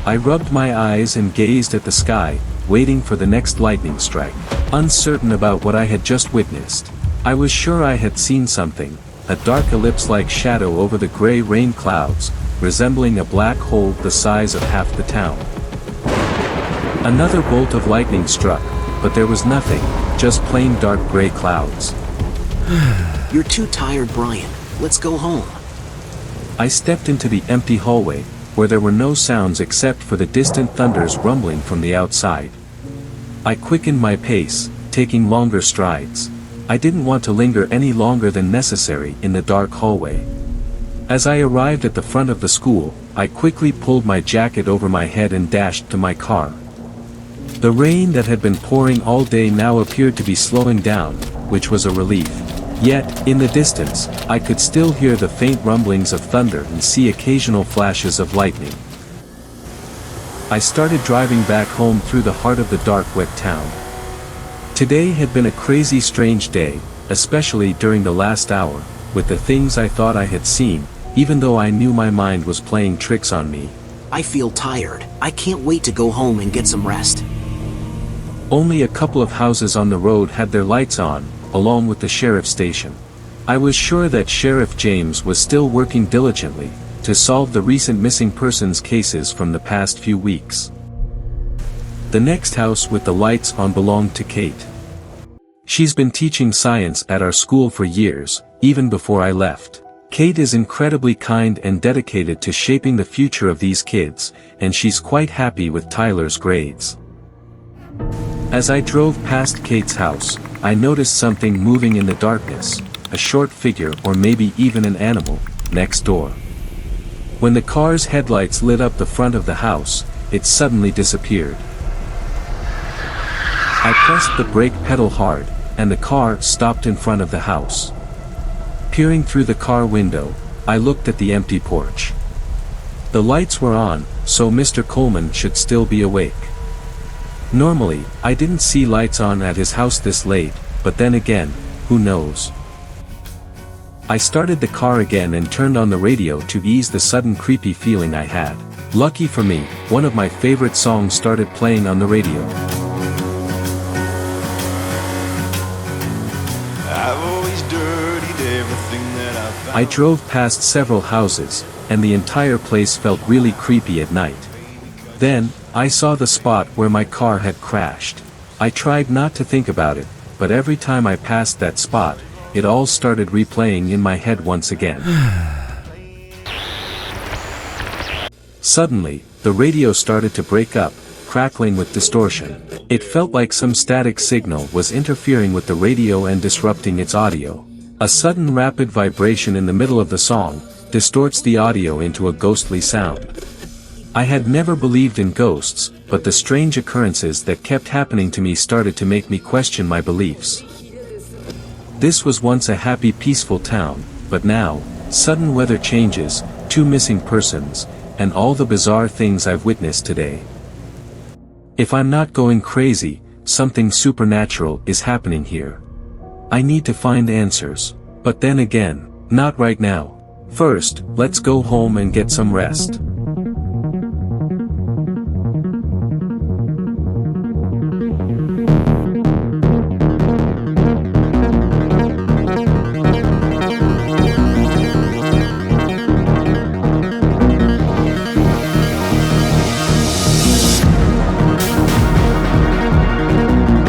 I rubbed my eyes and gazed at the sky, waiting for the next lightning strike. Uncertain about what I had just witnessed, I was sure I had seen something, a dark ellipse-like shadow over the gray rain clouds, resembling a black hole the size of half the town. Another bolt of lightning struck, but there was nothing, just plain dark gray clouds. You're too tired, Bryan. Let's go home. I stepped into the empty hallway, where there were no sounds except for the distant thunders rumbling from the outside. I quickened my pace, taking longer strides. I didn't want to linger any longer than necessary in the dark hallway. As I arrived at the front of the school, I quickly pulled my jacket over my head and dashed to my car. The rain that had been pouring all day now appeared to be slowing down, which was a relief. Yet, in the distance, I could still hear the faint rumblings of thunder and see occasional flashes of lightning. I started driving back home through the heart of the dark, wet town. Today had been a crazy, strange day, especially during the last hour, with the things I thought I had seen, even though I knew my mind was playing tricks on me. I feel tired. I can't wait to go home and get some rest. Only a couple of houses on the road had their lights on, along with the sheriff's station. I was sure that Sheriff James was still working diligently to solve the recent missing persons cases from the past few weeks. The next house with the lights on belonged to Kate. She's been teaching science at our school for years, even before I left. Kate is incredibly kind and dedicated to shaping the future of these kids, and she's quite happy with Tyler's grades. As I drove past Kate's house, I noticed something moving in the darkness, a short figure or maybe even an animal, next door. When the car's headlights lit up the front of the house, it suddenly disappeared. I pressed the brake pedal hard, and the car stopped in front of the house. Peering through the car window, I looked at the empty porch. The lights were on, so Mr. Coleman should still be awake. Normally, I didn't see lights on at his house this late, but then again, who knows? I started the car again and turned on the radio to ease the sudden creepy feeling I had. Lucky for me, one of my favorite songs started playing on the radio. I drove past several houses, and the entire place felt really creepy at night. Then, I saw the spot where my car had crashed. I tried not to think about it, but every time I passed that spot, it all started replaying in my head once again. Suddenly, the radio started to break up, crackling with distortion. It felt like some static signal was interfering with the radio and disrupting its audio. A sudden rapid vibration in the middle of the song distorts the audio into a ghostly sound. I had never believed in ghosts, but the strange occurrences that kept happening to me started to make me question my beliefs. This was once a happy, peaceful town, but now, sudden weather changes, 2 missing persons, and all the bizarre things I've witnessed today. If I'm not going crazy, something supernatural is happening here. I need to find answers. But then again, not right now. First, let's go home and get some rest.